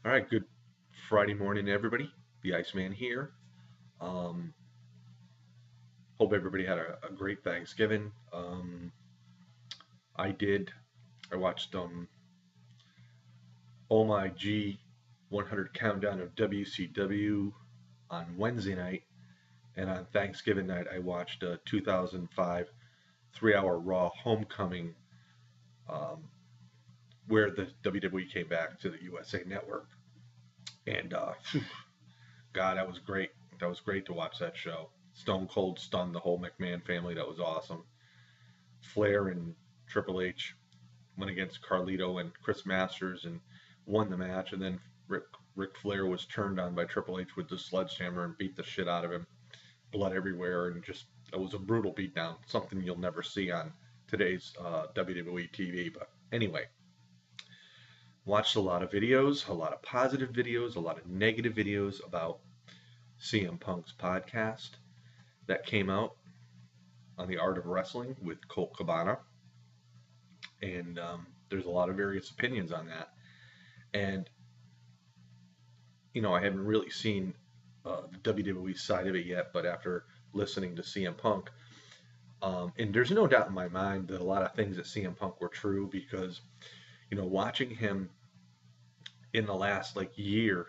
All right, good Friday morning, everybody. The Iceman here. Um, Hope everybody had a great Thanksgiving. I did. I watched Oh My G 100 Countdown of WCW on Wednesday night, and on Thanksgiving night I watched 2005 3-hour Raw Homecoming, um, where the WWE came back to the USA Network. And God, that was great. That was great to watch that show. Stone Cold stunned the whole McMahon family. That was awesome. Flair and Triple H went against Carlito and Chris Masters and won the match. And then Ric Flair was turned on by Triple H with the sledgehammer and beat the shit out of him. Blood everywhere, and just it was a brutal beatdown. Something you'll never see on today's WWE TV. But anyway, watched a lot of videos, a lot of positive videos, a lot of negative videos about CM Punk's podcast that came out on the art of wrestling with Colt Cabana, and there's a lot of various opinions on that. And I haven't really seen the WWE side of it yet, but after listening to CM Punk, and there's no doubt in my mind that a lot of things that CM Punk were true because watching him in the last year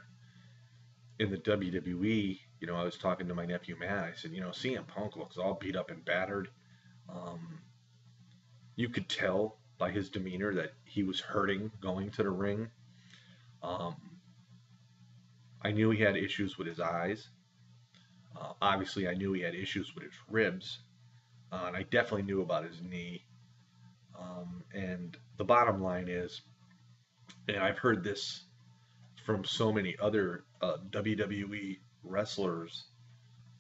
in the WWE, I was talking to my nephew Matt. I said, CM Punk looks all beat up and battered. Um, you could tell by his demeanor that he was hurting going to the ring. Um, I knew he had issues with his eyes. Obviously, I knew he had issues with his ribs. And I definitely knew about his knee. And the bottom line is, and I've heard this from so many other WWE wrestlers,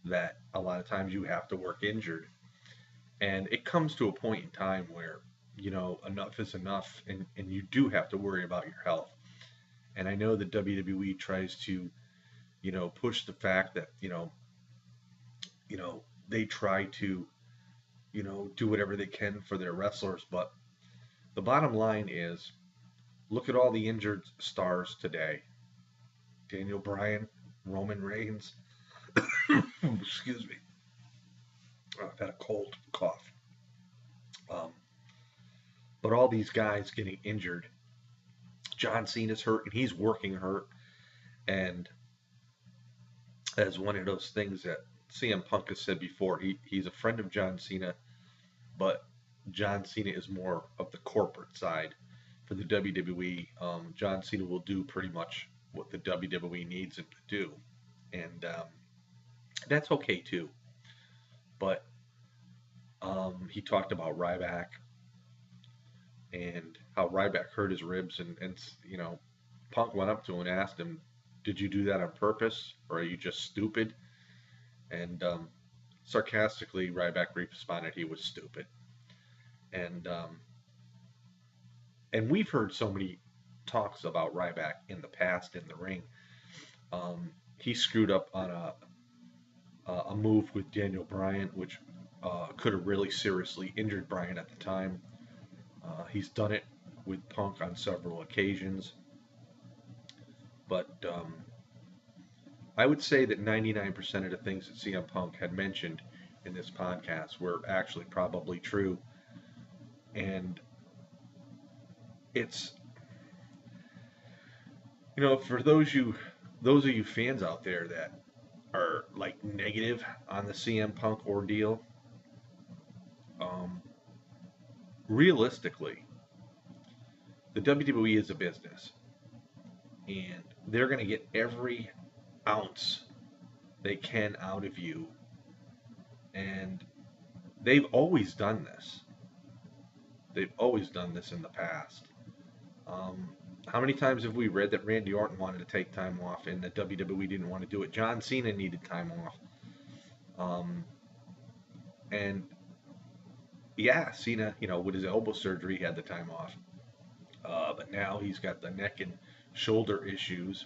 that a lot of times you have to work injured. And it comes to a point in time where, enough is enough, and you do have to worry about your health. And I know the WWE tries to, push the fact that, they try to, do whatever they can for their wrestlers. But the bottom line is, look at all the injured stars today. Daniel Bryan, Roman Reigns. Excuse me. Oh, I've had a cold cough. Um, but all these guys getting injured. John Cena's hurt, and he's working hurt. And as one of those things that CM Punk has said before, he's a friend of John Cena, but John Cena is more of the corporate side for the WWE. John Cena will do pretty much what the WWE needs him to do, and that's okay too. But he talked about Ryback and how Ryback hurt his ribs, and Punk went up to him and asked him, "Did you do that on purpose, or are you just stupid?" And sarcastically, Ryback responded he was stupid. And we've heard so many talks about Ryback in the past in the ring. He screwed up on a move with Daniel Bryan, which could have really seriously injured Bryan at the time. He's done it with Punk on several occasions. But I would say that 99% of the things that CM Punk had mentioned in this podcast were actually probably true. And it's, for those of you fans out there that are negative on the CM Punk ordeal, realistically, the WWE is a business, and they're going to get every ounce they can out of you, and they've always done this. They've always done this in the past. How many times have we read that Randy Orton wanted to take time off and the WWE didn't want to do it? John Cena needed time off. And yeah, Cena, with his elbow surgery, he had the time off. But now he's got the neck and shoulder issues.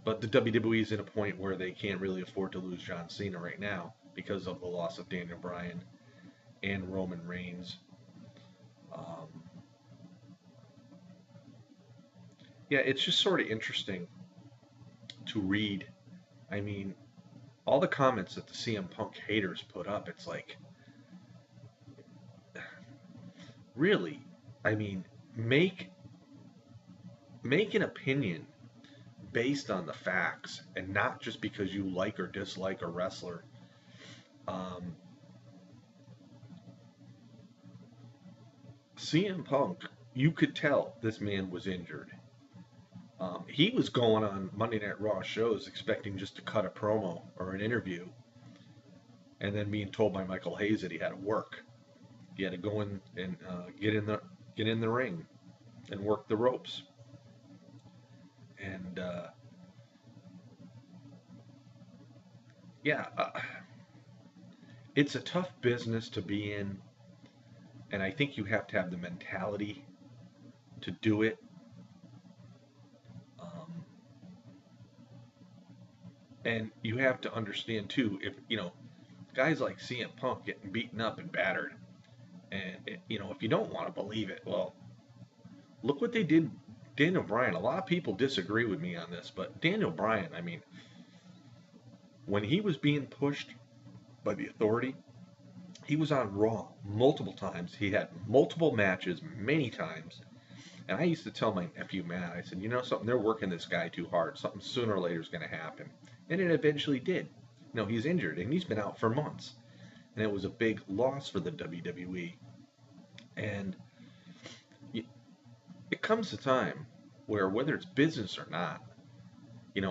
But the WWE is in a point where they can't really afford to lose John Cena right now because of the loss of Daniel Bryan and Roman Reigns. Yeah, it's just sort of interesting to read. I mean, all the comments that the CM Punk haters put up, it's like, really? I mean, make make an opinion based on the facts and not just because you like or dislike a wrestler. Um, CM Punk, you could tell this man was injured. He was going on Monday Night Raw shows expecting just to cut a promo or an interview, and then being told by Michael Hayes that he had to work. He had to go in and get in the ring and work the ropes. And yeah, it's a tough business to be in, and I think you have to have the mentality to do it. Um, and you have to understand too, if guys like CM Punk getting beaten up and battered, and if you don't want to believe it, well, look what they did. Daniel Bryan. A lot of people disagree with me on this, but Daniel Bryan, I mean, when he was being pushed by the Authority, he was on Raw multiple times. He had multiple matches many times. And I used to tell my nephew Matt, I said, you know something, they're working this guy too hard. Something sooner or later is going to happen. And it eventually did. He's injured and he's been out for months. And it was a big loss for the WWE. And it comes a time where, whether it's business or not,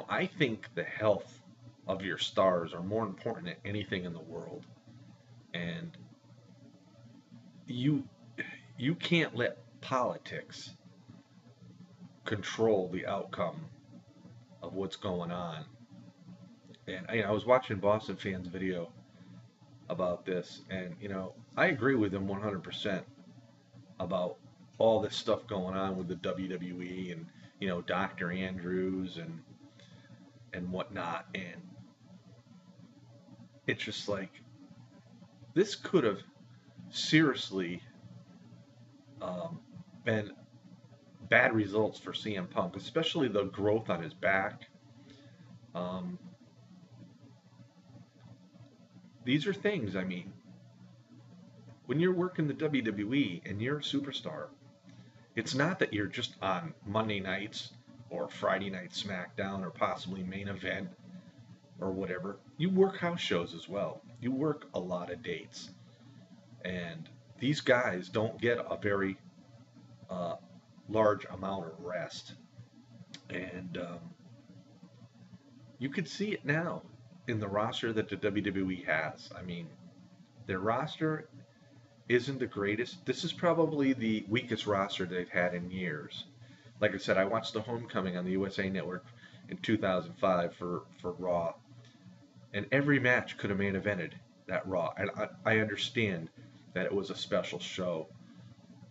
I think the health of your stars are more important than anything in the world. And you can't let politics control the outcome of what's going on. And I was watching Boston Fans video about this, and I agree with him 100% about all this stuff going on with the WWE and Dr. Andrews and whatnot. And it's just like, this could have seriously been bad results for CM Punk, especially the growth on his back. Um, these are things, I mean, when you're working the WWE and you're a superstar, it's not that you're just on Monday nights or Friday night SmackDown or possibly main event or whatever. You work house shows as well. You work a lot of dates. And these guys don't get a very large amount of rest. And you could see it now in the roster that the WWE has. I mean, their roster isn't the greatest. This is probably the weakest roster they've had in years. Like I said, I watched the Homecoming on the USA Network in 2005 for Raw, and every match could have main evented that Raw. And I understand that it was a special show,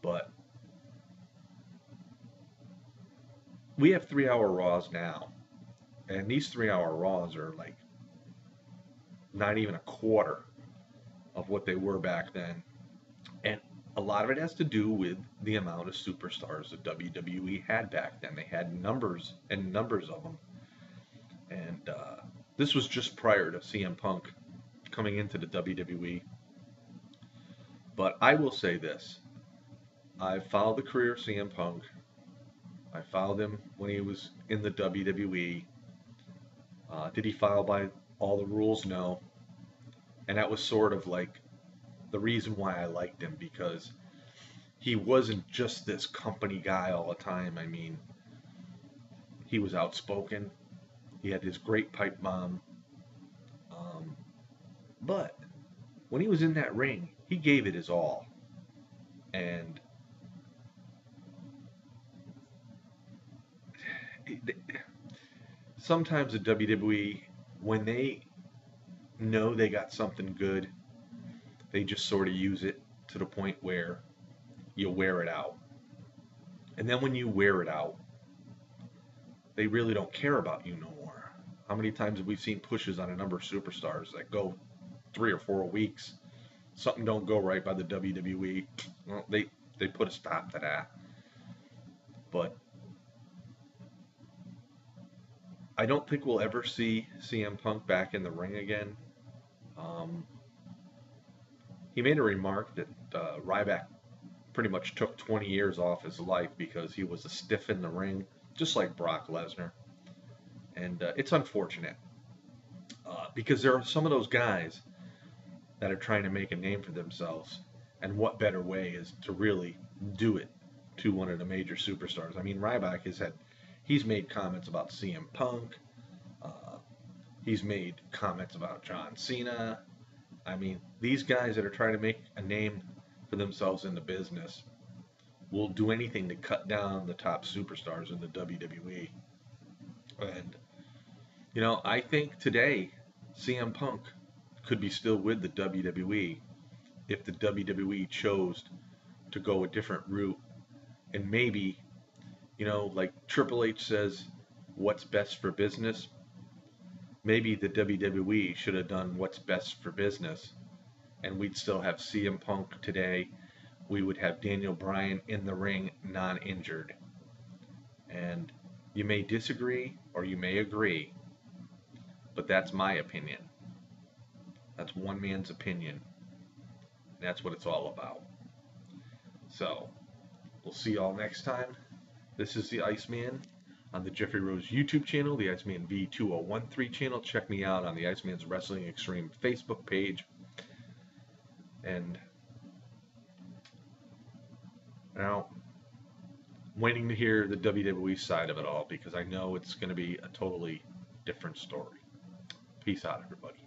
but we have 3-hour Raws now, and these 3-hour Raws are like not even a quarter of what they were back then. And a lot of it has to do with the amount of superstars that WWE had back then. They had numbers and numbers of them. And this was just prior to CM Punk coming into the WWE. But I will say this. I followed the career of CM Punk. I followed him when he was in the WWE. Did he follow by all the rules? No. And that was sort of like the reason why I liked him, because he wasn't just this company guy all the time. I mean, he was outspoken. He had his great pipe bomb. But when he was in that ring, he gave it his all. And sometimes the WWE, when they know they got something good, they just sort of use it to the point where you wear it out. And then when you wear it out, they really don't care about you no more. How many times have we seen pushes on a number of superstars that go 3 or 4 weeks? Something don't go right by the WWE. Well, they put a stop to that. But I don't think we'll ever see CM Punk back in the ring again. Um, he made a remark that Ryback pretty much took 20 years off his life because he was a stiff in the ring, just like Brock Lesnar. And it's unfortunate because there are some of those guys that are trying to make a name for themselves. And what better way is to really do it to one of the major superstars? I mean, Ryback he's made comments about CM Punk. Uh, he's made comments about John Cena. I mean, these guys that are trying to make a name for themselves in the business will do anything to cut down the top superstars in the WWE. And, I think today CM Punk could be still with the WWE if the WWE chose to go a different route and maybe, like Triple H says, what's best for business. Maybe the WWE should have done what's best for business, and we'd still have CM Punk today. We would have Daniel Bryan in the ring, non-injured. And you may disagree or you may agree, but that's my opinion. That's one man's opinion. That's what it's all about. So, we'll see y'all next time. This is the Iceman on the Jeffrey Rose YouTube channel, the Iceman V2013 channel. Check me out on the Iceman's Wrestling Extreme Facebook page. And now, waiting to hear the WWE side of it all because I know it's going to be a totally different story. Peace out, everybody.